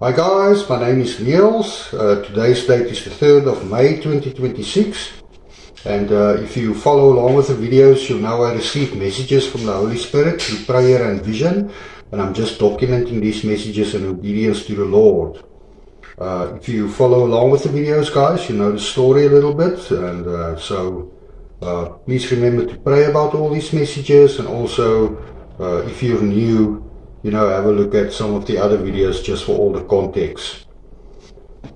Hi guys, my name is Niels. Today's date is the 3rd of May 2026, and if you follow along with the videos, you'll know I receive messages from the Holy Spirit through prayer and vision, and I'm just documenting these messages in obedience to the Lord. If you follow along with the videos, guys, you know the story a little bit, and so please remember to pray about all these messages, and also if you're new, you know, have a look at some of the other videos just for all the context.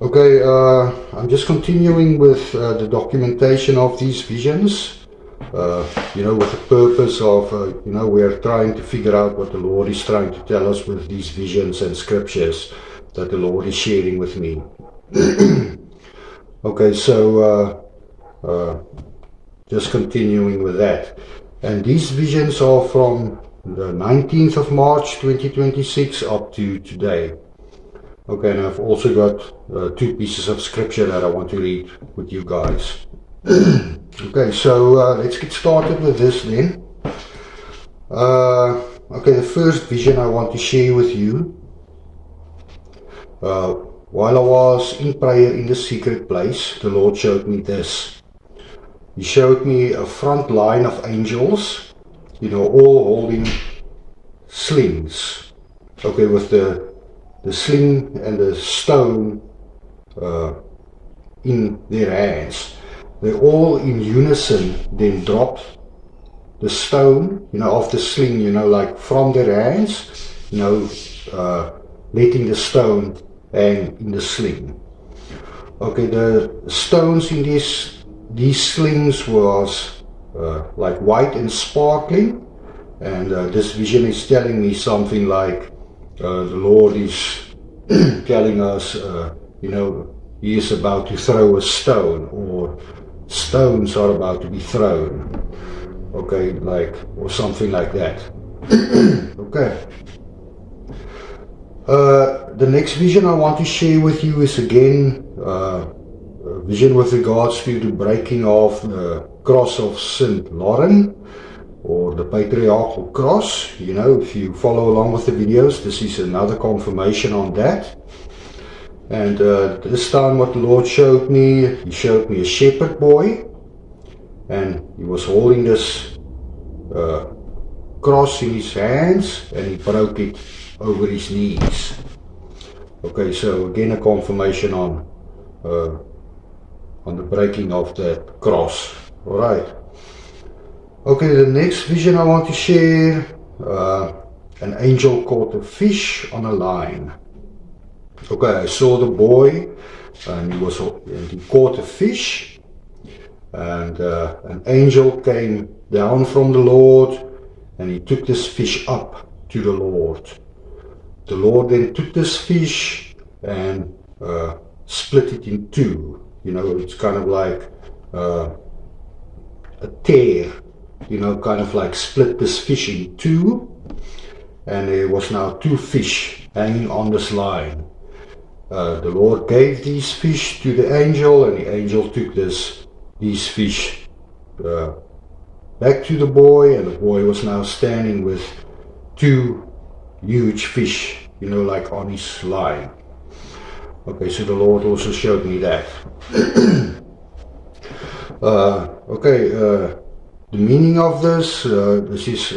Okay, I'm just continuing with the documentation of these visions, you know, with the purpose of, you know, we're trying to figure out what the Lord is trying to tell us with these visions and scriptures that the Lord is sharing with me. Okay, so just continuing with that. And these visions are from the 19th of March 2026 up to today. Okay, and I've also got two pieces of scripture that I want to read with you guys. Okay, so let's get started with this then. Okay, the first vision I want to share with you. While I was in prayer in the secret place, the Lord showed me this. He showed me a front line of angels, you know, all holding slings. Okay, with the sling and the stone in their hands. They all in unison then dropped the stone, you know, off the sling, you know, like from their hands, you know, letting the stone hang in the sling. Okay, the stones in these slings was like white and sparkling, and this vision is telling me something like the Lord is telling us, you know, He is about to throw a stone, or stones are about to be thrown. Okay, like, or something like that. Okay. The next vision I want to share with you is again a vision with regards to the breaking of the cross of St. Lauren, or the patriarchal cross. You know, if you follow along with the videos, this is another confirmation on that. And this time what the Lord showed me, He showed me a shepherd boy, and he was holding this cross in his hands, and he broke it over his knees. Okay, so again a confirmation on the breaking of that cross. Alright. Okay, the next vision I want to share, an angel caught a fish on a line. Okay, I saw the boy, and he caught a fish, and an angel came down from the Lord, and he took this fish up to the Lord. The Lord then took this fish and split it in two. You know, it's kind of like a tear, you know, kind of like split this fish in two, and there was now two fish hanging on this line. The Lord gave these fish to the angel, and the angel took these fish back to the boy, and the boy was now standing with two huge fish, you know, like on his line. Okay, so the Lord also showed me that. Okay, the meaning of this, this is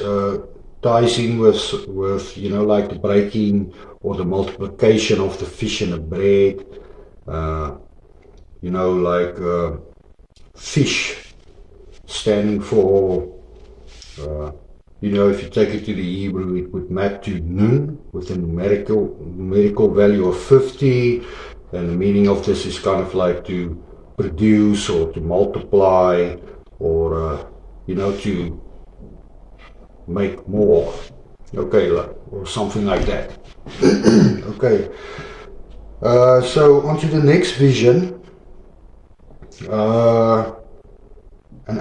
ties in with, you know, like the breaking or the multiplication of the fish and the bread. You know, like fish standing for, you know, if you take it to the Hebrew, it would map to nun, with a numerical value of 50, and the meaning of this is kind of like to produce or to multiply, or you know, to make more. Okay, or something like that. Okay, so on to the next vision. An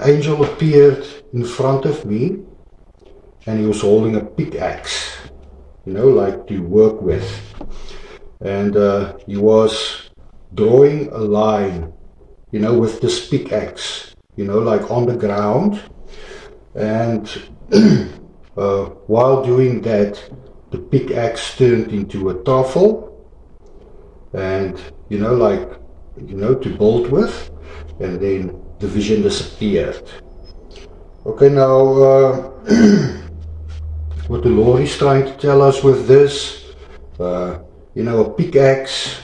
angel appeared in front of me, and he was holding a pickaxe, you know, like to work with, and he was drawing a line, you know, with this pickaxe, you know, like on the ground, and while doing that, the pickaxe turned into a tafel, and like to build with, and then the vision disappeared. Okay, now what the Lord is trying to tell us with this, a pickaxe,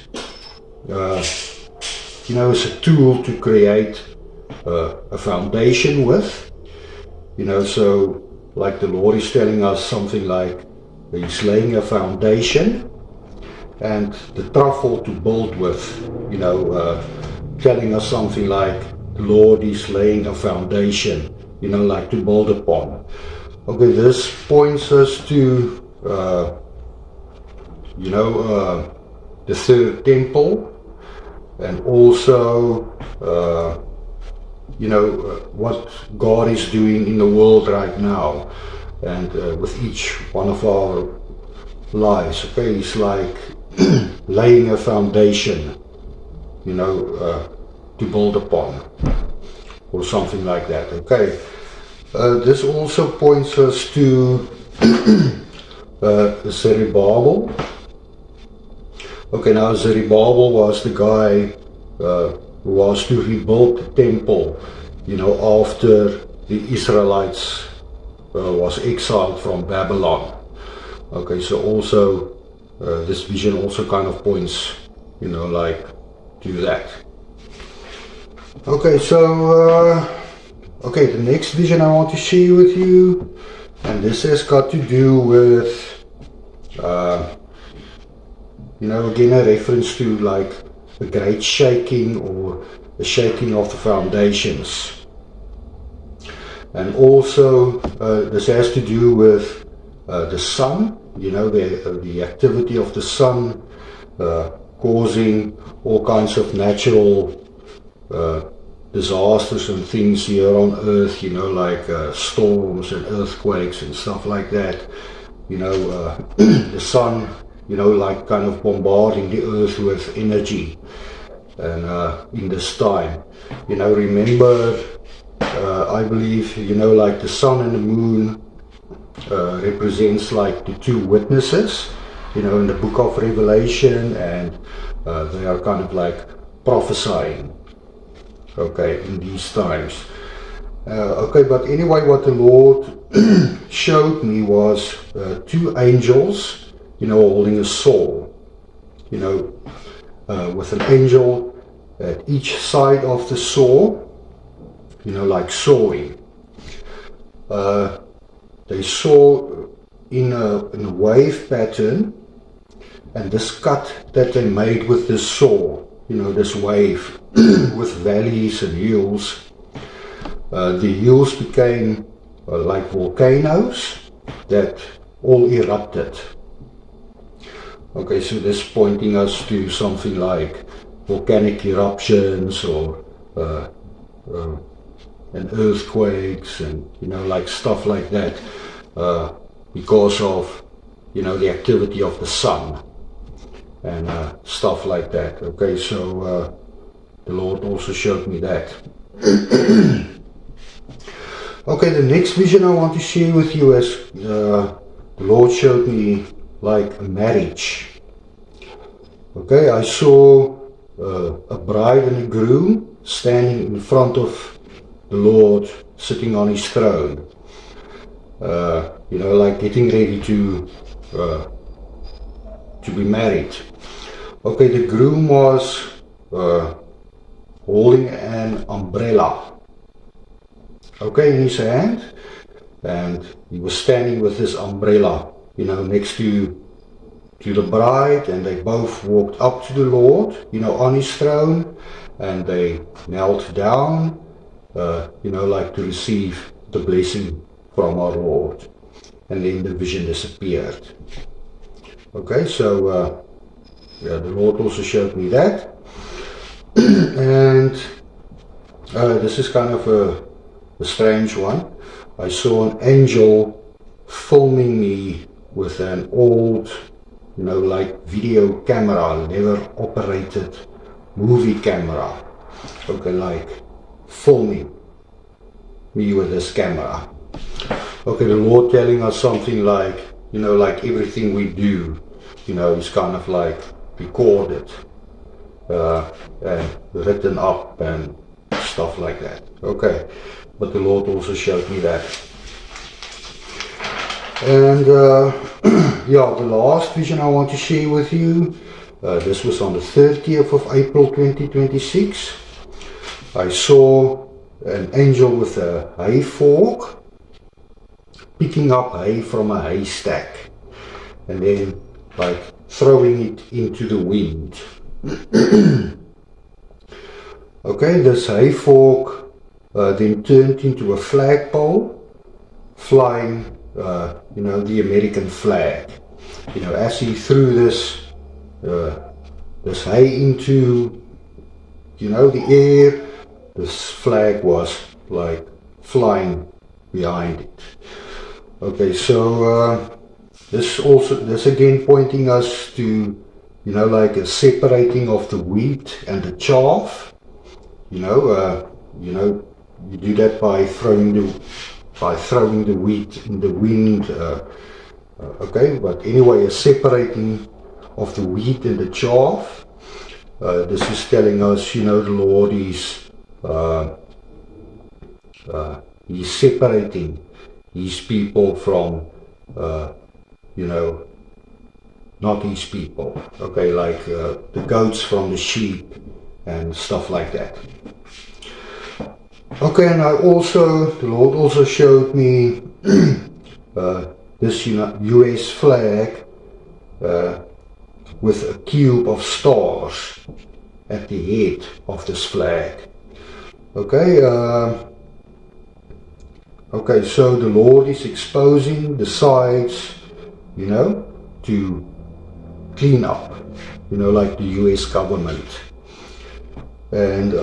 is a tool to create a foundation with. So like the Lord is telling us something like He's laying a foundation, and the truffle to build with, telling us something like the Lord is laying a foundation, like to build upon. Okay, this points us to, the third temple, and also, what God is doing in the world right now, and with each one of our lives. Okay, He's like laying a foundation, to build upon, or something like that. Okay, this also points us to Zerubbabel. Okay, now Zerubbabel was the guy who was to rebuild the temple, after the Israelites was exiled from Babylon. Okay, so also this vision also kind of points, like to that. Okay, so the next vision I want to share with you, and this has got to do with, again a reference to like a great shaking, or the shaking of the foundations. And also this has to do with the sun, the activity of the sun causing all kinds of natural disasters and things here on earth, like storms and earthquakes and stuff like that. The sun, like kind of bombarding the earth with energy. And in this time, remember, I believe, like the sun and the moon represents like the two witnesses, in the book of Revelation, and they are kind of like prophesying, okay, in these times. Okay, but anyway, what the Lord showed me was two angels, holding a saw, with an angel at each side of the saw, like sawing. They saw in a wave pattern, and this cut that they made with this saw, this wave with valleys and hills, the hills became like volcanoes that all erupted. Okay, so this pointing us to something like volcanic eruptions, or and earthquakes, and like stuff like that, because of the activity of the sun and stuff like that. Okay, so the Lord also showed me that. Okay, the next vision I want to share with you is the Lord showed me like a marriage. Okay, I saw a bride and a groom standing in front of the Lord, sitting on His throne, like getting ready to be married. Okay, the groom was holding an umbrella, okay, in his hand, and he was standing with this umbrella, next to the bride, and they both walked up to the Lord, on His throne, and they knelt down, like to receive the blessing from our Lord. And then the vision disappeared. Okay, so the Lord also showed me that. And this is kind of a strange one. I saw an angel filming me with an old, like video camera, never operated movie camera. Okay, like filming me with this camera. Okay, the Lord telling us something like, like everything we do, is kind of like recorded. and written up and stuff like that. Okay, but the Lord also showed me that. And yeah, the last vision I want to share with you, this was on the 30th of April 2026. I saw an angel with a hay fork picking up hay from a haystack and then like throwing it into the wind. Okay, this hay fork then turned into a flagpole flying the American flag. As he threw this hay into, the air, this flag was like flying behind it. Okay, so this again pointing us to, like a separating of the wheat and the chaff. You do that by throwing the wheat in the wind. Okay, but anyway, a separating of the wheat and the chaff. This is telling us, the Lord is He's separating His people from, not His people. Okay, like the goats from the sheep and stuff like that. Okay, and the Lord also showed me this US flag with a cube of stars at the head of this flag. Okay, so the Lord is exposing the sides, to clean up, like the US government. And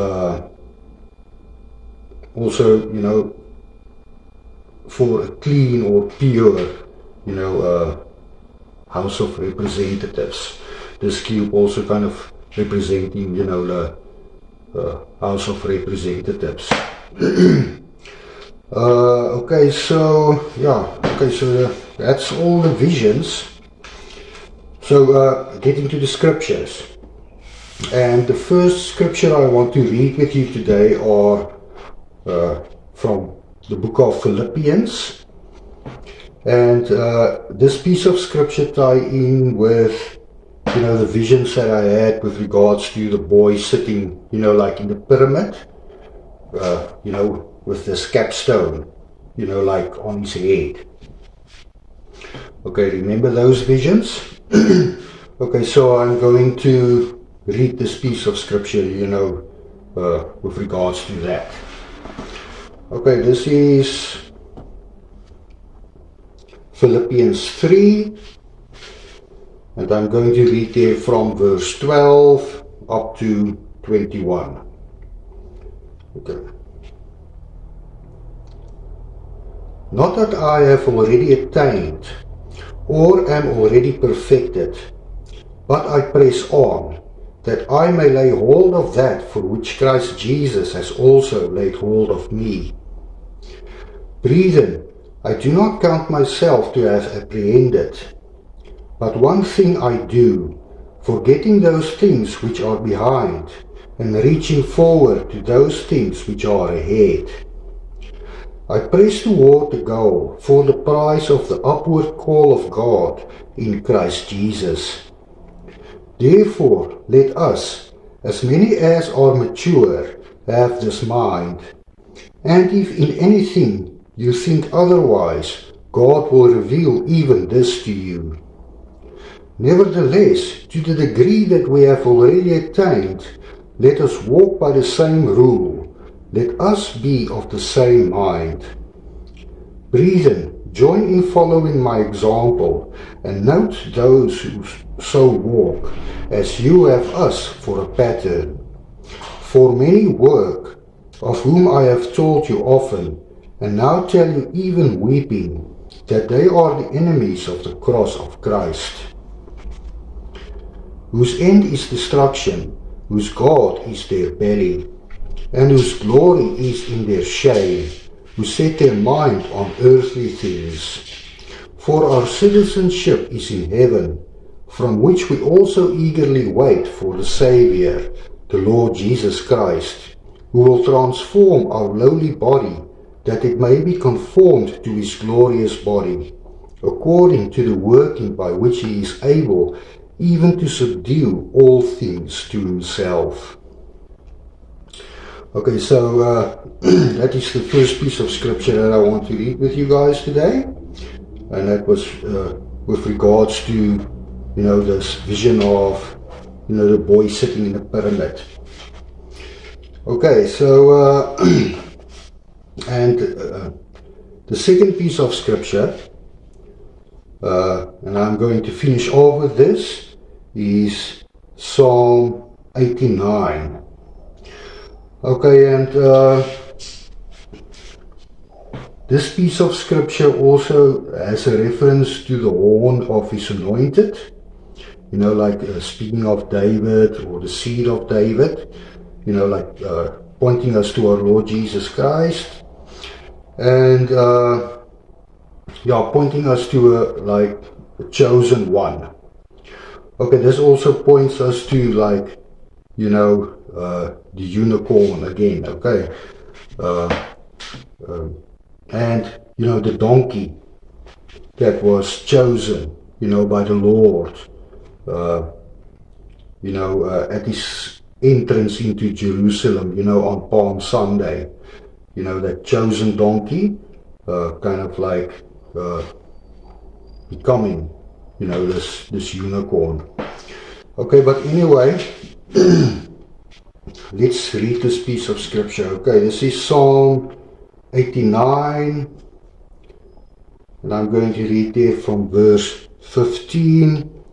also, for a clean or pure, House of Representatives. This cube also kind of representing, the House of Representatives. So that's all the visions. So getting to the scriptures. And the first scripture I want to read with you today are from the book of Philippians. And this piece of scripture tie in with, the visions that I had with regards to the boy sitting, like in the pyramid, with this capstone, like on his head. Okay, remember those visions? Okay, so I'm going to read this piece of scripture, with regards to that. Okay, this is Philippians 3, and I'm going to read there from verse 12 up to 21. Okay. Not that I have already attained or am already perfected, but I press on, that I may lay hold of that for which Christ Jesus has also laid hold of me. Brethren, I do not count myself to have apprehended, but one thing I do, forgetting those things which are behind, and reaching forward to those things which are ahead. I press toward the goal for the prize of the upward call of God in Christ Jesus. Therefore, let us, as many as are mature, have this mind. And if in anything you think otherwise, God will reveal even this to you. Nevertheless, to the degree that we have already attained, let us walk by the same rule. Let us be of the same mind. Brethren, join in following my example, and note those who so walk, as you have us for a pattern. For many work, of whom I have told you often, and now tell you even weeping, that they are the enemies of the cross of Christ, whose end is destruction, whose God is their belly, and whose glory is in their shame, who set their mind on earthly things. For our citizenship is in heaven, from which we also eagerly wait for the Saviour, the Lord Jesus Christ, who will transform our lowly body, that it may be conformed to his glorious body, according to the working by which he is able even to subdue all things to himself. Okay, so that is the first piece of scripture that I want to read with you guys today, and that was with regards to, this vision of, the boy sitting in the pyramid. Okay, so and the second piece of scripture, and I'm going to finish off with this, is Psalm 89. Okay, and this piece of scripture also has a reference to the horn of his anointed, like speaking of David or the seed of David, pointing us to our Lord Jesus Christ, and pointing us to a chosen one. Okay, this also points us to the unicorn again, okay, and the donkey that was chosen, by the Lord, at his entrance into Jerusalem, on Palm Sunday, that chosen donkey, kind of becoming, this unicorn. Okay, but anyway, let's read this piece of scripture. Okay, this is Psalm 89, and I'm going to read there from verse 15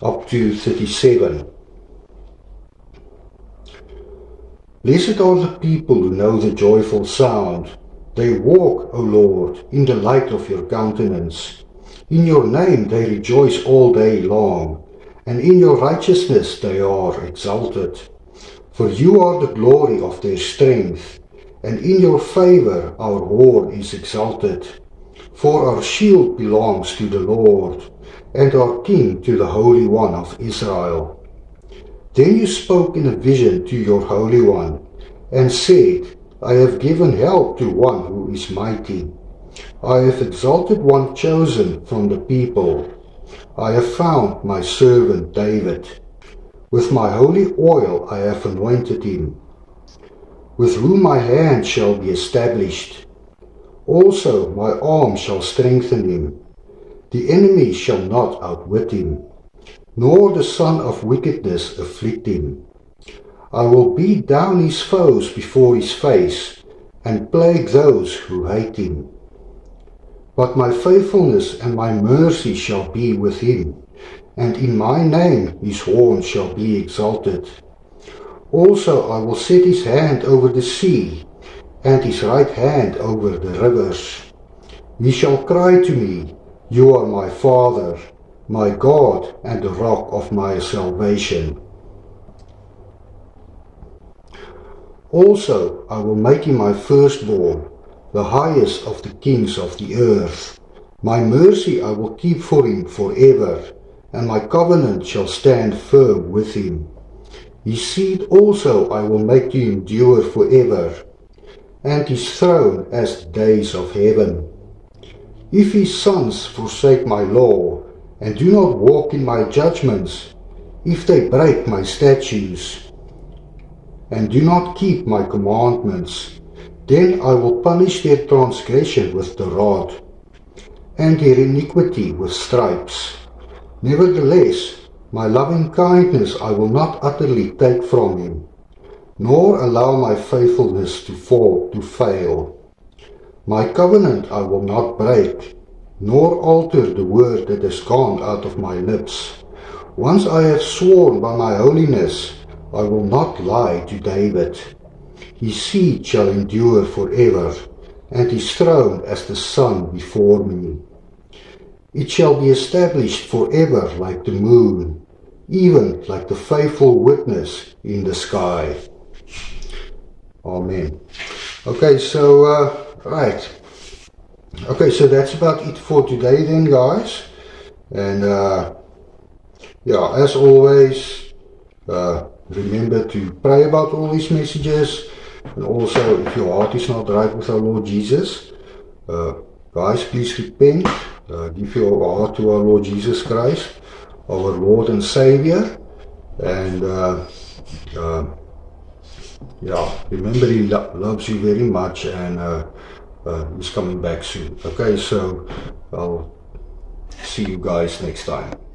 up to 37. Blessed are the people who know the joyful sound. They walk, O Lord, in the light of your countenance. In your name they rejoice all day long, and in your righteousness they are exalted. For you are the glory of their strength, and in your favor our horn is exalted. For our shield belongs to the Lord, and our King to the Holy One of Israel. Then you spoke in a vision to your Holy One, and said, I have given help to one who is mighty. I have exalted one chosen from the people. I have found my servant David. With my holy oil I have anointed him, with whom my hand shall be established. Also my arm shall strengthen him. The enemy shall not outwit him, nor the son of wickedness afflict him. I will beat down his foes before his face, and plague those who hate him. But my faithfulness and my mercy shall be with him, and in my name his horn shall be exalted. Also I will set his hand over the sea, and his right hand over the rivers. He shall cry to me, You are my Father, my God, and the rock of my salvation. Also I will make him my firstborn, the highest of the kings of the earth. My mercy I will keep for him forever, and my covenant shall stand firm with him. His seed also I will make to endure forever, and his throne as the days of heaven. If his sons forsake my law, and do not walk in my judgments, if they break my statutes, and do not keep my commandments, then I will punish their transgression with the rod, and their iniquity with stripes. Nevertheless, my loving kindness I will not utterly take from him, nor allow my faithfulness to fail. My covenant I will not break, nor alter the word that has gone out of my lips. Once I have sworn by my holiness, I will not lie to David. His seed shall endure forever, and his throne as the sun before me. It shall be established forever like the moon, even like the faithful witness in the sky. Amen. Okay, so, right. Okay, so that's about it for today then, guys. And, yeah, as always, remember to pray about all these messages, and also if your heart is not right with our Lord Jesus, guys, please repent, give your heart to our Lord Jesus Christ, our Lord and Savior, and yeah, remember He loves you very much, and He's coming back soon. Okay, so I'll see you guys next time.